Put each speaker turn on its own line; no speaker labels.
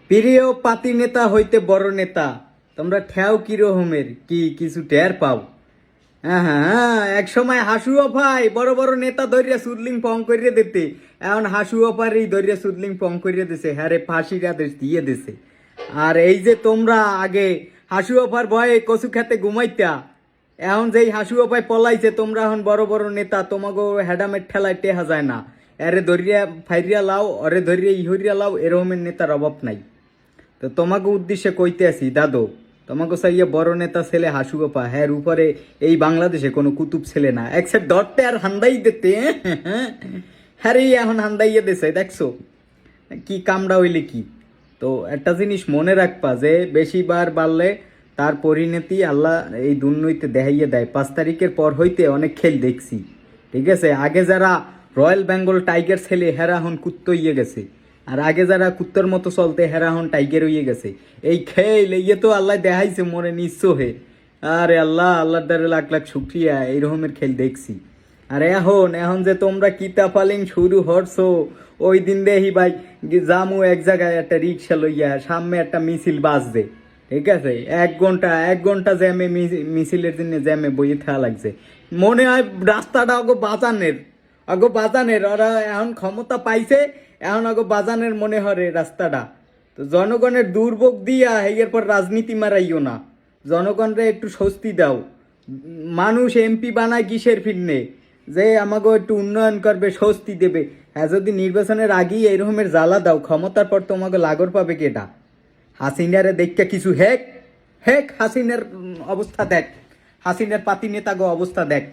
প্রিয় পাতি নেতা হইতে বড় নেতা, তোমরা ঠেও কিরকমের কি কিছু টের পাও? হ্যাঁ হ্যাঁ, এক সময় হাসুও ভাই বড় বড় নেতা ধরিয়া সুদলিং পং করিয়ে দিতে, এখন হাসুও পারি ধরিয়া সুদলিং পং করিয়ে দিছে, হ্যাঁ রে ফাঁসির আদেশ দিয়ে দিছে। আর এই যে তোমরা আগে হাসু অফার ভয়ে কচু খেতে ঘুমাইতা, এখন যেই হাসু অফায় পলাইছে তোমরা এখন বড় বড় নেতা, তোমাকে হেডামের ঠেলায় টেহা যায় না। এরে ধরিয়া ফাইরিয়া লাও, অরে ধরিয়া ইহরিয়া লাও, এরকমের নেতার অভাব নাই। তো তোমাকে উদ্দেশ্যে কইতে আসি দাদু, তোমাকে চাইয়ে বড় নেতা ছেলে হাসু অপা, হ্যাঁ উপরে এই বাংলাদেশে কোনো কুতুব ছেলে না, একসেপ্ট ধরতে আর হান্দাই দিতে। হ্যাঁ রে এখন হান্দাইয়ে দিছে, দেখছো কি কামড়া হইলে কি। তো একটা জিনিস মনে রাখবা যে বেশিবার বাড়লে তার পরিণতি আল্লাহ এই দুর্নীতিতে দেখাইয়ে দেয়। 5 তারিখের পর হইতে অনেক খেল দেখছি, ঠিক আছে। আগে যারা রয়্যাল বেঙ্গল টাইগার ছেলে হেরা হন কুত্ত হইয়ে গেছে, আর আগে যারা কুত্তর মতো চলতে হেরা হন টাইগার হইয়ে গেছে। এই খেল এই তো আল্লাহ দেখাইছে মনে নিঃস্ব হে। আরে আল্লাহ, আল্লাহর দ্বারে লাখ লাখ শুক্রিয়া, এই রকমের খেল দেখছি। আর এখন এখন যে তোমরা কিতা ফালিং শুরু হরছো, ওই দিন দেখি ভাই জামু এক জায়গায় একটা রিক্সা লইয়া সামনে একটা মিছিল বাজবে, ঠিক আছে। 1 ঘন্টা জ্যামে মিছিলের জন্য জ্যামে বইয়ে থাকা লাগছে। মনে হয় রাস্তাটা অগো বাজানের ওরা এখন ক্ষমতা পাইছে, এখন অগো বাজানের মনে হয় রাস্তাটা। তো জনগণের দুর্ভোগ দিয়া এর পর রাজনীতি মারাইও না, জনগণরে একটু স্বস্তি দাও। মানুষ এমপি বানায় কিসের ফিরনে, যে আমাকে একটু উন্নয়ন করবে, স্বস্তি দেবে। হ্যাঁ যদি নির্বাচনের আগেই এরকমের জ্বালা দাও, ক্ষমতার পর তোমাকে লাগর পাবে কেটা? হাসিনারে দেখতে কিছু হেক হেক, হাসিনার অবস্থা দেখ, হাসিনার পাতি নেতাগো অবস্থা দেখ।